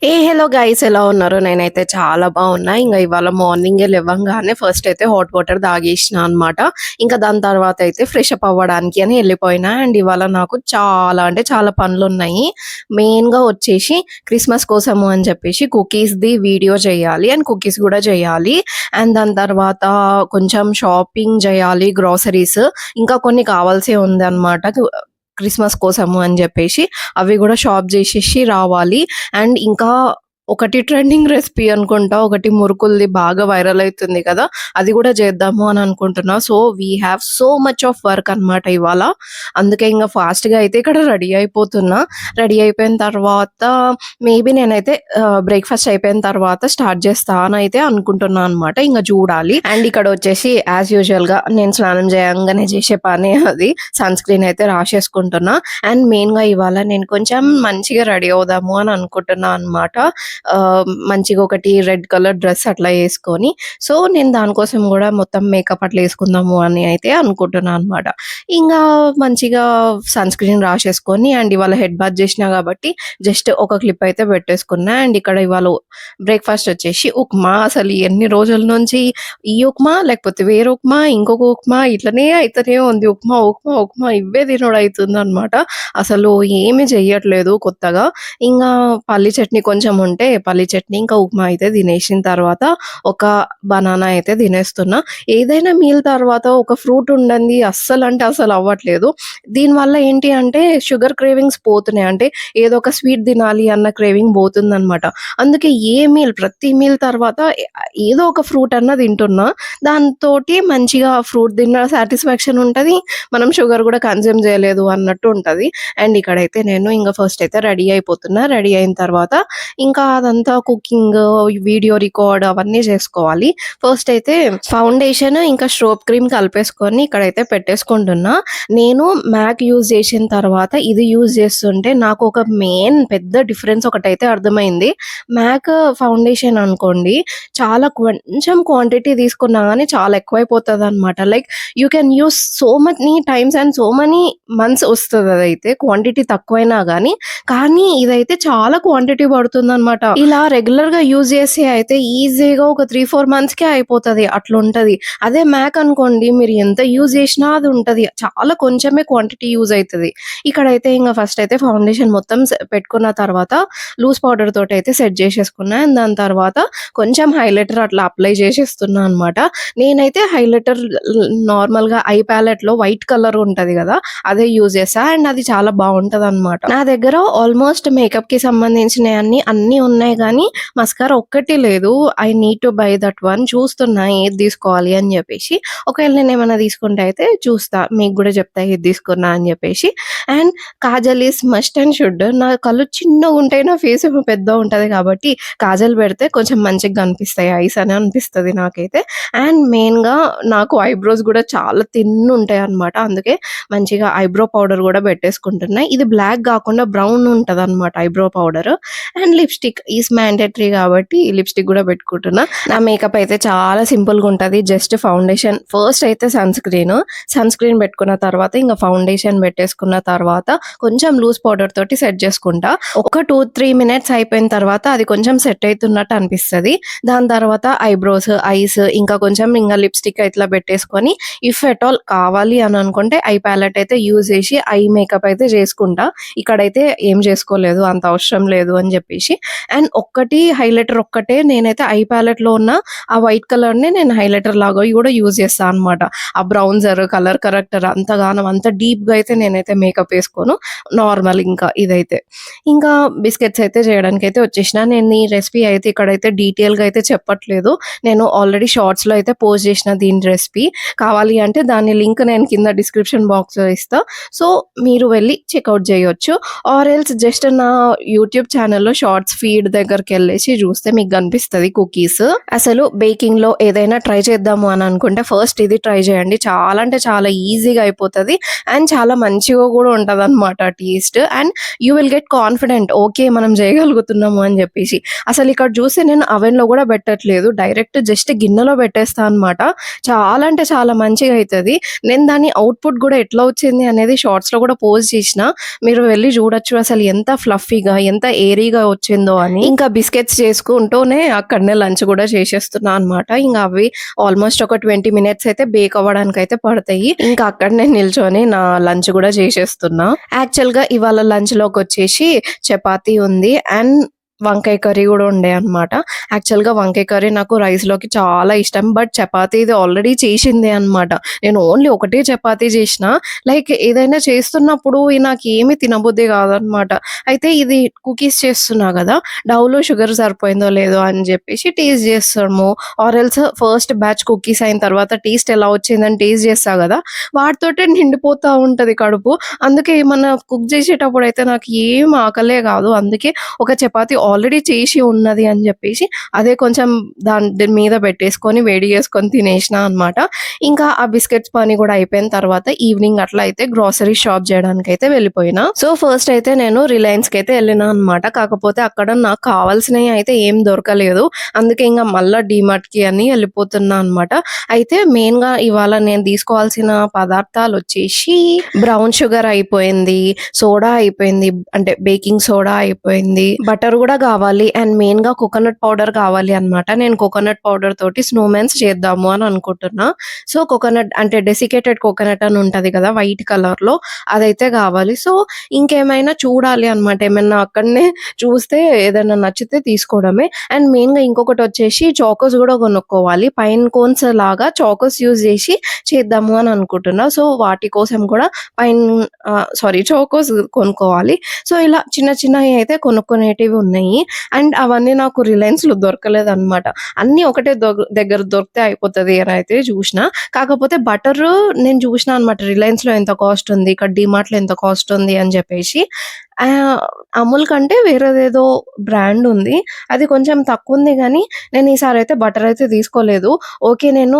Hello guys, ఎలా ఉన్నారు? నేనైతే చాలా బాగున్నా. ఇవాళ మార్నింగే లేవంగానే ఫస్ట్ అయితే హాట్ వాటర్ తాగేసిన అనమాట. ఇంకా దాని తర్వాత అయితే ఫ్రెష్ అప్ అవ్వడానికి అని వెళ్ళిపోయినా. అండ్ ఇవాళ నాకు చాలా అంటే చాలా పనులు ఉన్నాయి. మెయిన్గా వచ్చేసి క్రిస్మస్ కోసము అని చెప్పేసి కుకీస్ది వీడియో చేయాలి అండ్ కుకీస్ కూడా చేయాలి. అండ్ దాని తర్వాత కొంచెం షాపింగ్ చేయాలి, గ్రాసరీస్ ఇంకా కొన్ని కావాల్సి ఉంది అనమాట క్రిస్మస్ కోసము అని చెప్పేసి. అవి కూడా షాప్ చేసేసి రావాలి. అండ్ ఇంకా ఒకటి ట్రెండింగ్ రెసిపీ అనుకుంటా, ఒకటి మురుకులది బాగా వైరల్ అవుతుంది కదా, అది కూడా చేద్దాము అని అనుకుంటున్నా. So we have so much of work అనమాట ఇవాళ. అందుకే ఇంకా ఫాస్ట్గా అయితే ఇక్కడ రెడీ అయిపోతున్నా. రెడీ అయిపోయిన తర్వాత మేబీ నేనైతే బ్రేక్ఫాస్ట్ అయిపోయిన తర్వాత స్టార్ట్ చేస్తా అని అయితే అనుకుంటున్నా అనమాట. ఇంకా చూడాలి. అండ్ ఇక్కడ వచ్చేసి యాజ్ యూజువల్గా నేను స్నానం చేయంగానే చేసే పని అది సన్ స్క్రీన్ అయితే రాసేసుకుంటున్నా. అండ్ మెయిన్గా ఇవాళ నేను కొంచెం మంచిగా రెడీ అవుదాము అని అనుకుంటున్నా అనమాట. మంచిగా ఒకటి రెడ్ కలర్ డ్రెస్ అట్లా వేసుకొని, సో నేను దానికోసం కూడా మొత్తం మేకప్ అట్లా వేసుకుందాము అని అయితే అనుకుంటున్నా అనమాట. ఇంకా మంచిగా సన్ స్క్రీన్ రాసేసుకొని అండ్ ఇవాళ హెడ్ బాత్ చేసినా కాబట్టి జస్ట్ ఒక క్లిప్ అయితే పెట్టేసుకున్నా. అండ్ ఇక్కడ ఇవాళ బ్రేక్ఫాస్ట్ వచ్చేసి ఉప్మా. అసలు ఎన్ని రోజుల నుంచి ఈ ఉప్మా లేకపోతే వేరే ఉప్మా ఇంకొక ఉప్మా ఇట్లనే అయితేనే ఉంది. ఉప్మా ఉప్మా ఉప్మా ఇవే తినడం అవుతుంది అనమాట. అసలు ఏమి చెయ్యట్లేదు కొత్తగా. ఇంకా పల్లి చట్నీ కొంచెం ఉంటే పల్లి చట్నీ ఇంకా ఉప్మా అయితే తినేసిన తర్వాత ఒక బనానా అయితే తినేస్తున్నా. ఏదైనా మీల్ తర్వాత ఒక ఫ్రూట్ ఉండండి అస్సలు అంటే అసలు అవ్వట్లేదు. దీనివల్ల ఏంటి అంటే షుగర్ క్రేవింగ్స్ పోతున్నాయి. అంటే ఏదో ఒక స్వీట్ తినాలి అన్న క్రేవింగ్ పోతుందనమాట. అందుకే ప్రతి మీల్ తర్వాత ఏదో ఒక ఫ్రూట్ అన్న తింటున్నా. దాంతోటి మంచిగా ఫ్రూట్ తిన్న సాటిస్ఫాక్షన్ ఉంటది. మనం షుగర్ కూడా కన్జ్యూమ్ చేయలేదు అన్నట్టు ఉంటది. అండ్ ఇక్కడైతే నేను ఇంకా ఫస్ట్ అయితే రెడీ అయిపోతున్నా. రెడీ అయిన తర్వాత ఇంకా అదంతా కుకింగ్, వీడియో రికార్డ్ అవన్నీ చేసుకోవాలి. ఫస్ట్ అయితే ఫౌండేషన్ ఇంకా స్ట్రోబ్ క్రీమ్ కలిపేసుకొని ఇక్కడైతే పెట్టేసుకుంటున్నా. నేను మ్యాక్ యూజ్ చేసిన తర్వాత ఇది యూజ్ చేస్తుంటే నాకు ఒక మెయిన్ పెద్ద డిఫరెన్స్ ఒకటైతే అర్థమైంది. మ్యాక్ ఫౌండేషన్ అనుకోండి, చాలా కొంచెం క్వాంటిటీ తీసుకున్నా కానీ చాలా ఎక్కువైపోతుంది అనమాట. Like you can use so money times and so money months వస్తుంది. అదైతే క్వాంటిటీ తక్కువైనా కానీ ఇదైతే చాలా క్వాంటిటీ పడుతుందనమాట. ఇలా రెగ్యులర్ గా యూజ్ చేసి అయితే ఈజీగా ఒక 3-4 మంత్స్ కే అయిపోతుంది, అట్లా ఉంటది. అదే మ్యాక్ అనుకోండి, మీరు ఎంత యూజ్ చేసినా అది ఉంటది, చాలా కొంచెమే క్వాంటిటీ యూజ్ అవుతుంది. ఇక్కడైతే ఇంకా ఫస్ట్ అయితే ఫౌండేషన్ మొత్తం పెట్టుకున్న తర్వాత లూజ్ పౌడర్ తోటి అయితే సెట్ చేసేసుకున్నా. అండ్ దాని తర్వాత కొంచెం హైలైటర్ అట్లా అప్లై చేసేస్తున్నా అనమాట. నేనైతే హైలైటర్ నార్మల్ గా ఐ ప్యాలెట్ లో వైట్ కలర్ ఉంటది కదా, అదే యూజ్ చేస్తా. అండ్ అది చాలా బాగుంటది అనమాట. నా దగ్గర ఆల్మోస్ట్ మేకప్ కి సంబంధించినవి అన్ని ఉన్నాయి కానీ మస్కారా ఒక్కటి లేదు. I need to buy that one. చూస్తున్నా ఏది తీసుకోవాలి అని చెప్పేసి. ఒకవేళ నేను ఏమైనా తీసుకుంటే అయితే చూస్తా, మీకు కూడా చెప్తా ఏది తీసుకున్నా అని చెప్పేసి. And Kajal is must and should. నా కళ్ళు చిన్నగా ఉంటాయి, నా ఫేస్ ఏమో పెద్ద ఉంటది కాబట్టి కాజల్ పెడితే కొంచెం మంచిగా కనిపిస్తాయి ఐస్ అని అనిపిస్తుంది నాకైతే. అండ్ మెయిన్ గా నాకు ఐబ్రోస్ కూడా చాలా థిన్ ఉంటాయి అనమాట. అందుకే మంచిగా ఐబ్రో పౌడర్ కూడా పెట్టేసుకుంటున్నా. ఇది బ్లాక్ కాకుండా బ్రౌన్ ఉంటది అనమాట eyebrow powder. And lipstick is mandatory కాబట్టి లిప్స్టిక్ కూడా పెట్టుకుంటున్నా. నా మేకప్ అయితే చాలా సింపుల్ గా ఉంటది. జస్ట్ ఫౌండేషన్, ఫస్ట్ అయితే సన్ స్క్రీన్ పెట్టుకున్న తర్వాత ఇంకా ఫౌండేషన్ పెట్టేసుకున్న తర్వాత కొంచెం లూజ్ పౌడర్ తోటి సెట్ చేసుకుంటా. ఒక 2-3 మినిట్స్ అయిపోయిన తర్వాత అది కొంచెం సెట్ అవుతున్నట్టు అనిపిస్తుంది. దాని తర్వాత ఐబ్రోస్, ఐస్ ఇంకా కొంచెం ఇంకా లిప్స్టిక్ ఇట్లా పెట్టేసుకొని ఇఫ్ ఎట్ ఆల్ కావాలి అని అనుకుంటే ఐ ప్యాలెట్ అయితే యూజ్ చేసి ఐ మేకప్ అయితే చేసుకుంటా. ఇక్కడైతే ఏం చేసుకోలేదు, అంత అవసరం లేదు అని చెప్పేసి. అండ్ ఒక్కటి హైలైటర్ ఒక్కటే నేనైతే ఐ ప్యాలెట్ లో ఉన్న ఆ వైట్ కలర్ ని నేను హైలైటర్ లాగా కూడా యూజ్ చేస్తాను అనమాట. ఆ బ్రౌన్జర్, కలర్ కరెక్టర్ అంత డీప్ గా అయితే నేనైతే మేకప్ వేసుకోను. నార్మల్ ఇంకా ఇదైతే ఇంకా బిస్కెట్స్ అయితే చేయడానికి అయితే వచ్చేసిన. నేను ఈ రెసిపీ అయితే ఇక్కడైతే డీటెయిల్ గా అయితే చెప్పట్లేదు. నేను ఆల్రెడీ షార్ట్స్ లో అయితే పోస్ట్ చేసిన దీని రెసిపీ. కావాలి అంటే దాని లింక్ నేను కింద డిస్క్రిప్షన్ బాక్స్ లో ఇస్తా. సో మీరు వెళ్ళి చెక్అవుట్ చేయొచ్చు. ఆర్ ఎల్స్ జస్ట్ నా యూట్యూబ్ ఛానల్లో షార్ట్స్ ఫీడ్ దగ్గరికి వెళ్ళేసి చూస్తే మీకు కనిపిస్తుంది కుకీస్. అసలు బేకింగ్ లో ఏదైనా ట్రై చేద్దాము అని అనుకుంటే ఫస్ట్ ఇది ట్రై చేయండి. చాలా అంటే చాలా ఈజీగా అయిపోతుంది అండ్ చాలా మంచిగా కూడా ఉంటుంది అనమాట taste. And you will get confident, okay మనం చేయగలుగుతున్నాము అని చెప్పేసి. అసలు ఇక్కడ చూస్తే నేను అవెన్ లో కూడా పెట్టట్లేదు, డైరెక్ట్ జస్ట్ గిన్నెలో పెట్టేస్తా అనమాట. చాలా అంటే చాలా మంచిగా అవుతుంది. నేను దాని అవుట్పుట్ కూడా ఎట్లా వచ్చింది అనేది షార్ట్స్ లో కూడా పోస్ట్ చేసిన, మీరు వెళ్ళి చూడొచ్చు. అసలు ఎంత ఫ్లఫీగా ఎంత ఏరీగా వచ్చిందో అని ఇంకా బిస్కెట్స్ చేసుకుంటూనే అక్కడనే లంచ్ కూడా చేసేస్తున్నా అనమాట. ఇంకా అవి ఆల్మోస్ట్ ఒక 20 మినిట్స్ అయితే బేక్ అవ్వడానికి అయితే పడతాయి. ఇంకా అక్కడనే నిల్చొని నా లంచ్ కూడా చేసేస్తున్నా. యాక్చువల్ గా ఇవాళ లంచ్ లోకి వచ్చేసి చపాతీ ఉంది అండ్ వంకాయ కర్రీ కూడా ఉండే అనమాట. యాక్చువల్ గా వంకాయ కర్రీ నాకు రైస్ లోకి చాలా ఇష్టం. బట్ చపాతీ ఇది ఆల్రెడీ చేసిందే అనమాట. నేను ఓన్లీ ఒకటే చపాతీ చేసిన. లైక్ ఏదైనా చేస్తున్నప్పుడు నాకు ఏమి తినబుద్ధి కాదనమాట. అయితే ఇది కుకీస్ చేస్తున్నా కదా, డవ్లో షుగర్ సరిపోయిందో లేదో అని చెప్పేసి టేస్ట్ చేస్తాము. Or else first batch cookies అయిన తర్వాత టేస్ట్ ఎలా వచ్చిందని టేస్ట్ చేస్తా కదా, వాటితోటే నిండిపోతా ఉంటది కడుపు. అందుకే ఏమన్నా కుక్ చేసేటప్పుడు అయితే నాకు ఏం ఆకలే కాదు. అందుకే ఒక చపాతీ ఆల్రెడీ చేసి ఉన్నది అని చెప్పేసి అదే కొంచెం దాని మీద పెట్టేసుకొని వేడి చేసుకొని తినేసిన అనమాట. ఇంకా ఆ బిస్కెట్స్ పని కూడా అయిపోయిన తర్వాత ఈవినింగ్ అట్లా అయితే గ్రాసరీ షాప్ చేయడానికి అయితే వెళ్ళిపోయినా. సో ఫస్ట్ అయితే నేను రిలయన్స్ కి అయితే వెళ్ళినా అనమాట. కాకపోతే అక్కడ నాకు కావాల్సినవి అయితే ఏం దొరకలేదు. అందుకే ఇంకా మళ్ళా డిమార్ట్ కి అని వెళ్ళిపోతున్నా అనమాట. అయితే మెయిన్ గా ఇవాళ నేను తీసుకోవాల్సిన పదార్థాలు వచ్చేసి బ్రౌన్ షుగర్ అయిపోయింది, సోడా అయిపోయింది, అంటే బేకింగ్ సోడా అయిపోయింది, బటర్ కూడా కావాలి అండ్ మెయిన్ గా కోకోనట్ పౌడర్ కావాలి అన్నమాట. నేను కోకోనట్ పౌడర్ తోటి స్నోమాన్స్ చేద్దాము అని అనుకుంటున్నా. సో కోకోనట్ అంటే డెసికేటెడ్ కోకోనట్ అని ఉంటది కదా వైట్ కలర్ లో, అదైతే కావాలి. సో ఇంకేమైనా చూడాలి అన్నమాట. ఏమైనా అక్కడనే చూస్తే ఏదైనా నచ్చితే తీసుకోవడమే. అండ్ మెయిన్ గా ఇంకొకటి వచ్చేసి చాకోస్ కూడా కొనుక్కోవాలి. పైన్ కోన్స్ లాగా చాకోస్ యూజ్ చేసి చేద్దాము అని అనుకుంటున్నా. సో వాటి కోసం కూడా చాకోస్ కొనుక్కోవాలి. సో ఇలా చిన్న చిన్నవి అయితే కొనుక్కునేటివి ఉన్నాయి. అండ్ అవన్నీ నాకు రిలయన్స్ లో దొరకలేదు అనమాట. అన్ని ఒకటే దగ్గర దొరికితే అయిపోతుంది అని అయితే చూసిన. కాకపోతే బటర్ నేను చూసిన అనమాట, రిలయన్స్ లో ఎంత కాస్ట్ ఉంది, ఇక్కడ డిమార్ట్ లో ఎంత కాస్ట్ ఉంది అని చెప్పేసి. అమూల్ కంటే వేరేదేదో బ్రాండ్ ఉంది, అది కొంచెం తక్కువ ఉంది. కానీ నేను ఈసారి అయితే బటర్ అయితే తీసుకోలేదు. ఓకే, నేను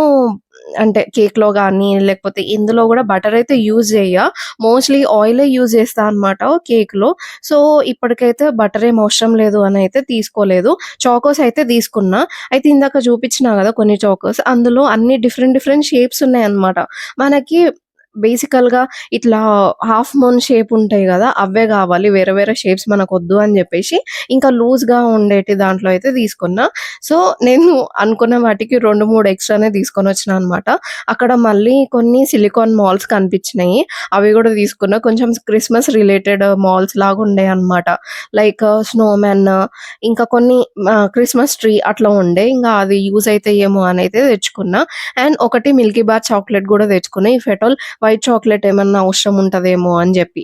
అంటే కేక్ లో కానీ లేకపోతే ఇందులో కూడా బటర్ అయితే యూజ్ చేయ, మోస్ట్లీ ఆయిలే యూజ్ చేస్తా అనమాట కేక్ లో. సో ఇప్పటికైతే బటర్ ఏం అవసరం లేదు అని అయితే తీసుకోలేదు. చాకోస్ అయితే తీసుకున్నా. అయితే ఇందాక చూపించినా కదా కొన్ని చాకోస్, అందులో అన్ని డిఫరెంట్ డిఫరెంట్ షేప్స్ ఉన్నాయి అన్నమాట. మనకి బేసికల్ గా ఇట్లా హాఫ్ మూన్ షేప్ ఉంటాయి కదా, అవే కావాలి, వేరే వేరే షేప్స్ మనకు వద్దు అని చెప్పేసి ఇంకా లూజ్ గా ఉండేటి దాంట్లో అయితే తీసుకున్నా. సో నేను అనుకున్న వాటికి 2-3 ఎక్స్ట్రానే తీసుకొని వచ్చిన అనమాట. అక్కడ మళ్ళీ కొన్ని సిలికాన్ మాల్స్ కనిపించినాయి, అవి కూడా తీసుకున్నా. కొంచెం క్రిస్మస్ రిలేటెడ్ మాల్స్ లాగా ఉండే అనమాట. లైక్ స్నోమ్యాన్, ఇంకా కొన్ని క్రిస్మస్ ట్రీ అట్లా ఉండే. ఇంకా అది యూజ్ అయితే ఏమో అని అయితే తెచ్చుకున్నా. అండ్ ఒకటి మిల్కీ బార్ చాక్లెట్ కూడా తెచ్చుకున్నా, ఈ ఫెటోల్ వైట్ చాక్లెట్ ఏమన్నా అవసరం ఉంటదేమో అని చెప్పి.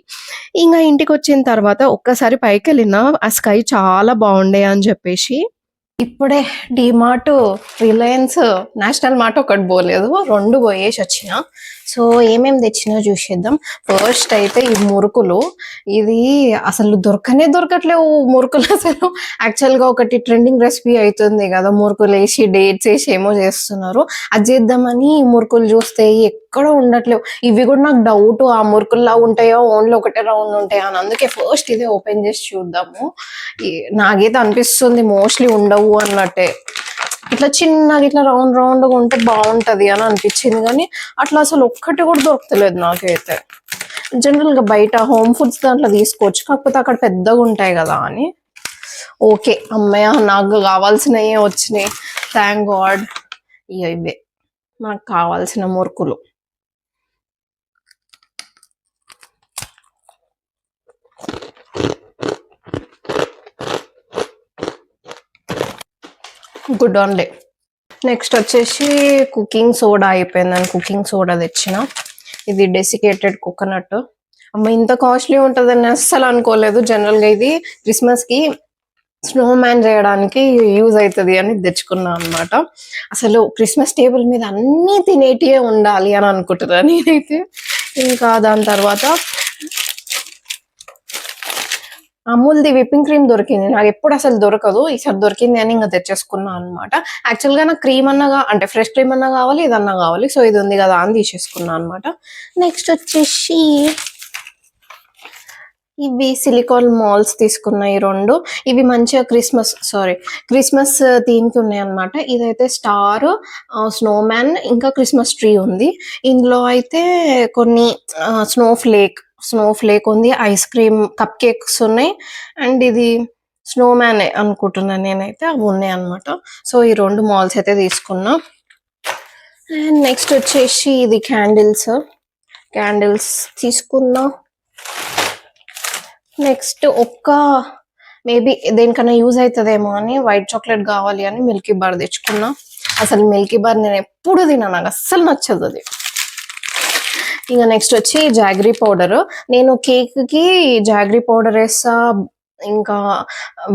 ఇంకా ఇంటికి వచ్చిన తర్వాత ఒక్కసారి పైకి వెళ్ళినా, ఆ స్కై చాలా బాగుండే అని చెప్పేసి. ఇప్పుడే డిమార్ట్, రిలయన్స్, నేషనల్ మార్ట్ ఒకటి పోలేదు, 2 పోయేసి వచ్చిన. సో ఏమేమి తెచ్చినా చూసేద్దాం. ఫస్ట్ అయితే ఈ మురుకులు, ఇది అసలు దొరకట్లేవు మురుకులు అసలు. యాక్చువల్గా ఒకటి ట్రెండింగ్ రెసిపీ అవుతుంది కదా, మురుకులు వేసి డేట్స్ వేసి ఏమో చేస్తున్నారు. అది చేద్దామని మురుకులు చూస్తే ఎక్కడ ఉండట్లేవు. ఇవి కూడా నాకు డౌట్, ఆ మురుకుల్లా ఉంటాయో ఓన్లీ ఒకటే రౌండ్ ఉంటాయా అని. అందుకే ఫస్ట్ ఇదే ఓపెన్ చేసి చూద్దాము. నాకైతే అనిపిస్తుంది మోస్ట్లీ ఉండవు అన్నట్టే. ఇట్లా చిన్నగా ఇట్లా రౌండ్ రౌండ్గా ఉంటే బాగుంటది అని అనిపించింది, కానీ అట్లా అసలు ఒక్కటి కూడా దొరకలేదు నాకైతే. జనరల్ గా బయట హోమ్ ఫుడ్స్ దాంట్లో తీసుకోవచ్చు, కాకపోతే అక్కడ పెద్దగా ఉంటాయి కదా అని. ఓకే అమ్మయ్య, నాకు కావాల్సినవి వచ్చినాయి, థ్యాంక్ గాడ్. ఇవే నాకు కావాల్సిన మురుకులు. Good on day. నెక్స్ట్ వచ్చేసి కుకింగ్ సోడా అయిపోయిందని కుకింగ్ సోడా తెచ్చిన. ఇది డెసికేటెడ్ కోకోనట్. అమ్మ ఇంత కాస్ట్లీ ఉంటుందని అస్సలు అనుకోలేదు. జనరల్గా ఇది క్రిస్మస్కి స్నో మ్యాన్ చేయడానికి యూజ్ అవుతుంది అని తెచ్చుకున్నా అనమాట. అసలు క్రిస్మస్ టేబుల్ మీద అన్నీ తినేటివే ఉండాలి అని అనుకుంటున్నా నేనైతే. ఇంకా దాని తర్వాత అమూల్ది విప్పింగ్ క్రీమ్ దొరికింది, నాకు ఎప్పుడు అసలు దొరకదు, ఈసారి దొరికింది అని ఇంకా తెచ్చేసుకున్నా అనమాట. యాక్చువల్గా నాకు క్రీమ్ అన్నగా అంటే ఫ్రెష్ క్రీమ్ అన్నా కావాలి, ఇదన్నా కావాలి. సో ఇది ఉంది కదా అని తీసేసుకున్నా అనమాట. నెక్స్ట్ వచ్చేసి ఇవి సిలికాన్ మాల్స్ తీసుకున్నాయి 2. ఇవి మంచిగా క్రిస్మస్ థీమ్ కి ఉన్నాయి అనమాట. ఇదైతే స్టార్, స్నోమ్యాన్, ఇంకా క్రిస్మస్ ట్రీ ఉంది. ఇందులో అయితే కొన్ని స్నో ఫ్లేక్ ఉంది, ఐస్ క్రీమ్ కప్ కేక్స్ ఉన్నాయి. అండ్ ఇది స్నోమ్యాన్ అనుకుంటున్నాను నేనైతే, అవి ఉన్నాయి అనమాట. సో ఈ 2 మాల్స్ అయితే తీసుకున్నా. అండ్ నెక్స్ట్ వచ్చేసి ఇది క్యాండిల్స్ తీసుకున్నా. నెక్స్ట్ మేబీ దేనికన్నా యూజ్ అవుతుందేమో అని వైట్ చాక్లెట్ కావాలి అని మిల్కీ బార్ తెచ్చుకున్నా. అసలు మిల్కీ బార్ నేను ఎప్పుడు తిన్నా, నాకు అస్సలు నచ్చదు అది. ఇంకా నెక్స్ట్ వచ్చి జాగరీ పౌడర్. నేను కేక్కి జాగరీ పౌడర్ వేస్తా, ఇంకా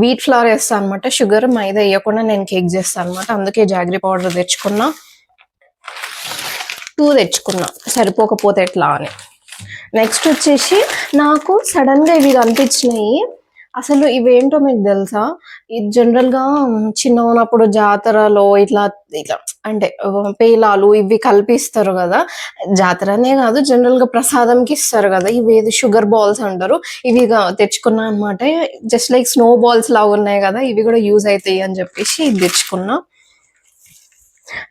వీట్ ఫ్లవర్ వేస్తా అనమాట. షుగర్ మైదా వేయకుండా నేను కేక్ చేస్తాను అనమాట. అందుకే జాగరీ పౌడర్ తెచ్చుకున్నా. 2 తెచ్చుకున్నా, సరిపోకపోతే ఎట్లా అని. నెక్స్ట్ వచ్చేసి నాకు సడన్గా ఇవి కనిపించినాయి. అసలు ఇవేంటో మీకు తెలుసా? ఇది జనరల్గా చిన్న ఉన్నప్పుడు జాతరలో ఇట్లా ఇట్లా అంటే పేలాలు ఇవి కల్పిస్తారు కదా. జాతరనే కాదు, జనరల్గా ప్రసాదంకి ఇస్తారు కదా. ఇవి షుగర్ బాల్స్ అంటారు. ఇవి తెచ్చుకున్నా అనమాట. జస్ట్ లైక్ స్నో బాల్స్ లాగా ఉన్నాయి కదా, ఇవి కూడా యూజ్ అవుతాయి అని చెప్పేసి ఇది తెచ్చుకున్నా.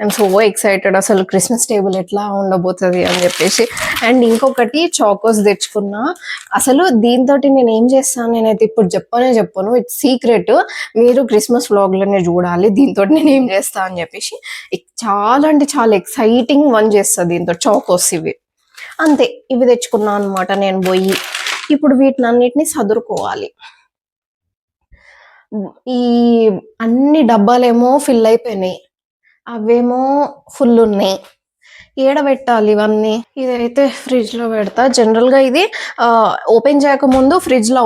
ఐఎమ్ సో ఎక్సైటెడ్ అసలు క్రిస్మస్ టేబుల్ ఎట్లా ఉండబోతుంది అని చెప్పేసి. అండ్ ఇంకొకటి చాకోస్ తెచ్చుకున్నా. అసలు దీంతో నేను ఏం చేస్తాను, నేనైతే ఇప్పుడు చెప్పను, ఇట్స్ సీక్రెట్. మీరు క్రిస్మస్ వ్లాగ్లోనే చూడాలి దీంతో నేను ఏం చేస్తా అని చెప్పేసి. చాలా అంటే చాలా ఎక్సైటింగ్ వన్ చేస్తా దీంతో, చాకోస్ ఇవి. అంతే, ఇవి తెచ్చుకున్నా అనమాట నేను పోయి. ఇప్పుడు వీటిని అన్నిటిని సదురుకోవాలి. ఈ అన్ని డబ్బాలేమో ఫిల్ అయిపోయినాయి, అవేమో ఫుల్ ఉన్నాయి. పెట్టాలి ఇవన్నీ? ఇదైతే ఫ్రిడ్జ్ లో పెడతా. జనరల్ గా ఇది ఓపెన్ చేయకముందు ఫ్రిడ్జ్ లో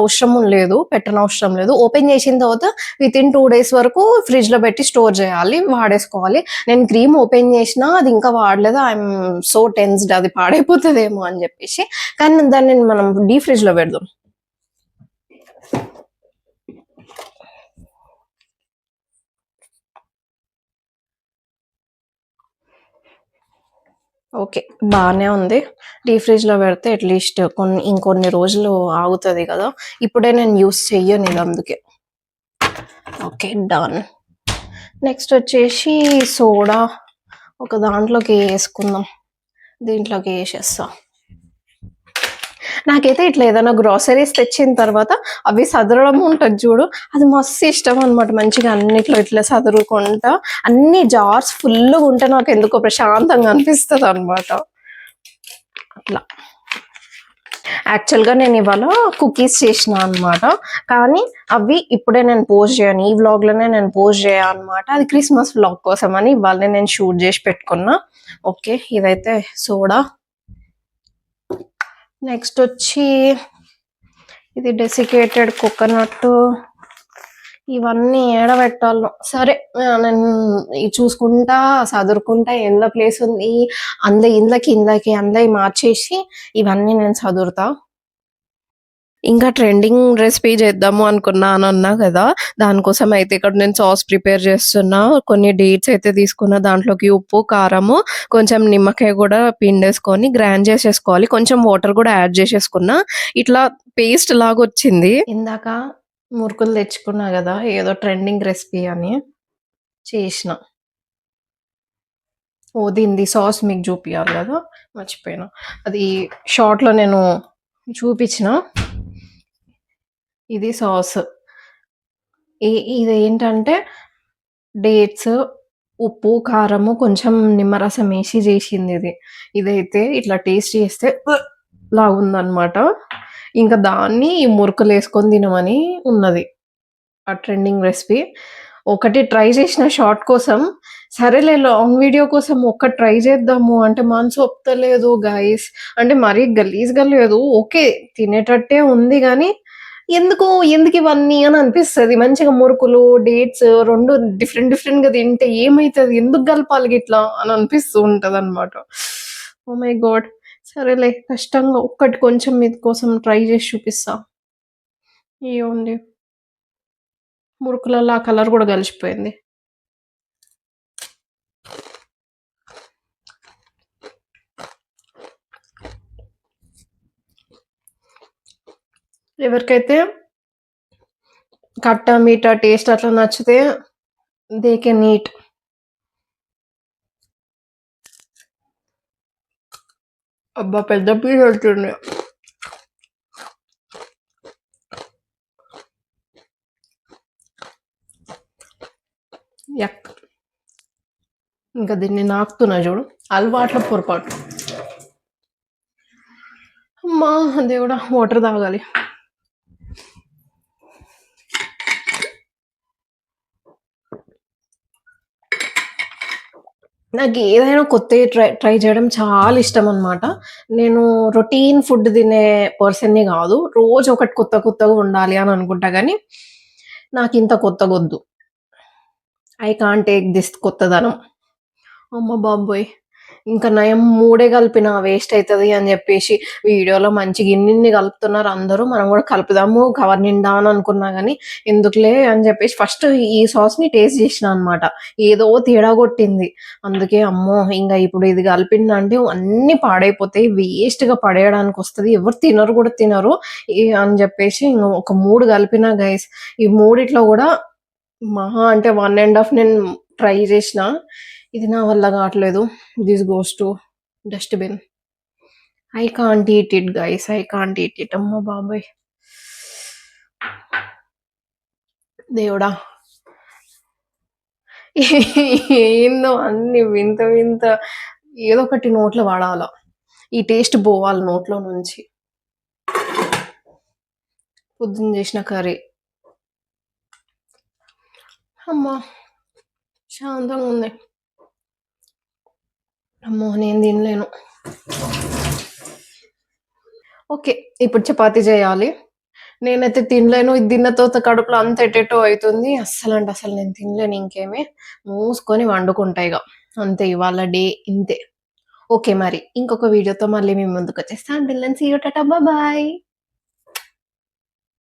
పెట్టనవసరం లేదు. ఓపెన్ చేసిన తర్వాత విత్ ఇన్ 2 days వరకు ఫ్రిడ్జ్ లో పెట్టి స్టోర్ చేయాలి, వాడేసుకోవాలి. నేను క్రీమ్ ఓపెన్ చేసినా అది ఇంకా వాడలేదు. ఐఎమ్ సో టెన్స్డ్, అది పాడైపోతుందేమో అని చెప్పేసి. కానీ దాన్ని మనం డీ ఫ్రిడ్జ్ లో పెడదాం. ఓకే, బాగానే ఉంది. డీ ఫ్రిడ్జ్లో పెడితే అట్లీస్ట్ ఇంకొన్ని రోజులు ఆగుతుంది కదా. ఇప్పుడే నేను యూస్ చెయ్యను ఇది, అందుకే. Okay, done. నెక్స్ట్ వచ్చేసి సోడా ఒక దాంట్లోకి వేసుకుందాం. దీంట్లోకి వేసేస్తా. నాకైతే ఇట్లా ఏదైనా గ్రాసరీస్ తెచ్చిన తర్వాత అవి సదరడం ఉంటుంది చూడు, అది మస్తు ఇష్టం అనమాట. మంచిగా అన్నిట్లో ఇట్లా సదురుకుంటా, అన్ని జార్స్ ఫుల్గా ఉంటే నాకు ఎందుకో ప్రశాంతంగా అనిపిస్తుంది అనమాట. అట్లా యాక్చువల్గా నేను ఇవాళ కుకీస్ చేసిన అనమాట. కానీ అవి ఇప్పుడే నేను పోస్ట్ చేయను, ఈ వ్లాగ్లోనే నేను పోస్ట్ చేయను అనమాట. అది క్రిస్మస్ వ్లాగ్ కోసం అని ఇవాళనే నేను షూట్ చేసి పెట్టుకున్నా. ఓకే, ఇదైతే సోడా. నెక్స్ట్ వచ్చి ఇది డెసికేటెడ్ కోకోనట్. ఇవన్నీ పెట్టాలి? సరే, నేను చూసుకుంటా చదువుకుంటా ఎంత ప్లేస్ ఉంది ఇందులోకి మార్చేసి ఇవన్నీ నేను చదువుతా. ఇంకా ట్రెండింగ్ రెసిపీ చేద్దాము అన్నా కదా, దానికోసం అయితే ఇక్కడ నేను సాస్ ప్రిపేర్ చేస్తున్నా. కొన్ని డేట్స్ అయితే తీసుకున్నా, దాంట్లోకి ఉప్పు, కారము, కొంచెం నిమ్మకాయ కూడా పిండేసుకొని గ్రైండ్ చేసేసుకోవాలి. కొంచెం వాటర్ కూడా యాడ్ చేసేసుకున్నా. ఇట్లా పేస్ట్ లాగా వచ్చింది. ఇందాక మురుకులు తెచ్చుకున్నా కదా, ఏదో ట్రెండింగ్ రెసిపీ అని చేసిన. దీనిది సాస్ మీకు చూపించాలి కదా, మర్చిపోయినా. అది షార్ట్లో నేను చూపించిన. ఇది సాస్. ఇది ఏంటంటే డేట్స్, ఉప్పు, కారము, కొంచెం నిమ్మరసం వేసి చేసింది. ఇదైతే ఇట్లా టేస్ట్ చేస్తే లాగుందనమాట. ఇంకా దాన్ని మురుకులు వేసుకొని తినమని ఉన్నది ఆ ట్రెండింగ్ రెసిపీ. ఒకటి ట్రై చేసిన షార్ట్ కోసం, సరేలే లాంగ్ వీడియో కోసం ఒక్కటి ట్రై చేద్దాము అంటే మనసు ఒప్పుతలేదు గైస్. అంటే మరీ గలీజ్గా లేదు, ఓకే తినేటట్టే ఉంది, కానీ ఎందుకు ఇవన్నీ అని అనిపిస్తుంది. మంచిగా మురుకులు, డేట్స్ 2 డిఫరెంట్ గా తింటే ఏమైతుంది, ఎందుకు కలపాలి ఇట్లా అని అనిపిస్తూ ఉంటది అనమాట. Oh my god. సరేలే, కష్టంగా ఒక్కటి కొంచెం ఇది కోసం ట్రై చేసి చూపిస్తా. ఏముంది, మురుకులలో ఆ కలర్ కూడా కలిసిపోయింది. ఎవరికైతే కట్ట మీట టేస్ట్ అట్లా నచ్చితే దే కెన్ ఈట్. అబ్బా, పెద్ద పీస్ వెళ్తుంది. యక్! ఇంకా దీన్ని నాకుతున్నా చూడు. అలవాట్ల పొరపాటు. అమ్మా! దేవుడా! వాటర్ తాగాలి. నాకేదైనా కొత్తయి ట్రై చేయడం చాలా ఇష్టమనమాట. నేను రొటీన్ ఫుడ్ తినే పర్సన్‌ని గాదు. రోజు ఒకటి కొత్తగా ఉండాలి అని అనుకుంటా గానీ, నాకింత కొత్తగొద్దు. ఐ కాంట్ టేక్ దిస్ కొత్తదనం. అమ్మ బాబోయ్! ఇంక నయం మూడే కలిపిన వేస్ట్ అయితది అని జెప్పేసి వీడియోలో మంచిగా ఇన్నిన్ని కలుపుతున్నారు అందరూ. మనం గూడా కలుపుదాము కవర్ నిండా అని అనుకున్నా గానీ, ఎందుకులే అని జెప్పేసి ఫస్ట్ ఈ సాస్‌ని టేస్ట్ జేసినా అనమాట. ఏదో తేడా కొట్టింది. అందుకే అమ్మో! ఇంగ ఇప్పుడు ఇది కలిపిందంటే అన్నీ పాడైపోతాయి. వేస్ట్‌గా పడేయడానికొస్తది. ఎవరు తినరు గూడా తినరు. అని జెప్పేసి ఇంగ ఒక 3 కలిపిన గైస్. ఈ మూడిట్లో గూడా మహా అంటే 1 ½ నేను ట్రై జేసినా. ఇది నా వల్ల గాట్లేదు. This goes to dustbin. I can't eat it guys. I can't eat it. అమ్మ బాబోయ్! దేవుడా! ఏందో అన్ని వింత వింత ఏదో ఒకటి నోట్లో పడాల. ఈ టేస్ట్ పోవాలి నోట్లో నుంచి. పొద్దున జేసిన కర్రీ. అమ్మా! శాంతంగుంది. అమ్మో! నేను తినలేను. ఓకే. ఇప్పుడు చపాతీ జేయాలి. నేనైతే తినలేను. ఇది తిన్న తర్వాత కడుపులో అంతా ఎటెటో అయితుంది. అస్సలంటే అసలు నేను తినలేను ఇంకేమి. మూసుకొని వండుకుంటా ఇగ. అంతే ఇవాళ డే ఇంతే. ఓకే మరి. ఇంకొక వీడియోతో మళ్ళీ మీ ముందుకొచ్చేస్తా. Until then see you. Tata. Bye.